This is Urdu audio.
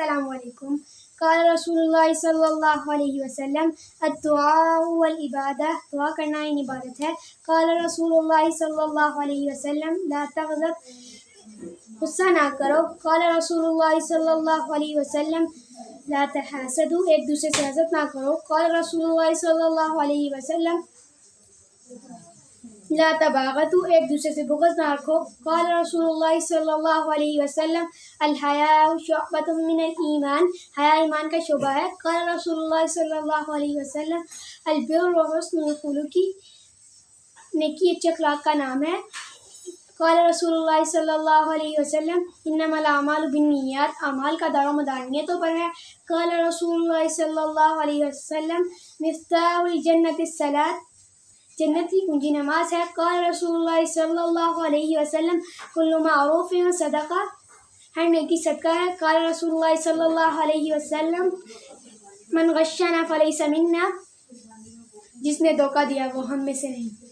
السلام علیکم۔ قال رسول اللہ صلی اللہ علیہ وسلم الدعاء والعبادہ، دعا کرنا ان عبادت ہے۔ قال رسول اللہ صلی اللہ علیہ وسلم لا تغضب، غصہ نہ کرو۔ قال رسول اللہ صلی اللہ علیہ وسلم لا تحاسدوا، ایک دوسرے سے حسد نہ کرو۔ قال رسول اللہ صلی اللہ علیہ وسلم لا تباغضوا، ایک دوسرے سے بغض نہ رکھو۔ قال رسول اللہ صلی اللہ علیہ وسلم الحیاء شعبۃ من الایمان، حیا ایمان کا شعبہ ہے۔ قال رسول اللہ صلی اللہ علیہ وسلم البر حسن الخلق، نیکی اچھے اخلاق کا نام ہے۔ قال رسول اللہ صلی اللہ علیہ وسلم انما الاعمال بالنیات، اعمال کا دار و مدار نیتوں پر ہے۔ قال رسول اللہ صلی اللہ علیہ وسلم مفتاح الجنۃ الصلاۃ، جنت کی کنجی نماز ہے۔ قال رسول اللہ صلی اللہ علیہ وسلم کل معروف صدقہ، ہر نیکی صدقہ ہے۔ قال رسول اللہ صلی اللہ علیہ وسلم من غشنا فلیس منا، جس نے دھوکہ دیا وہ ہم میں سے نہیں۔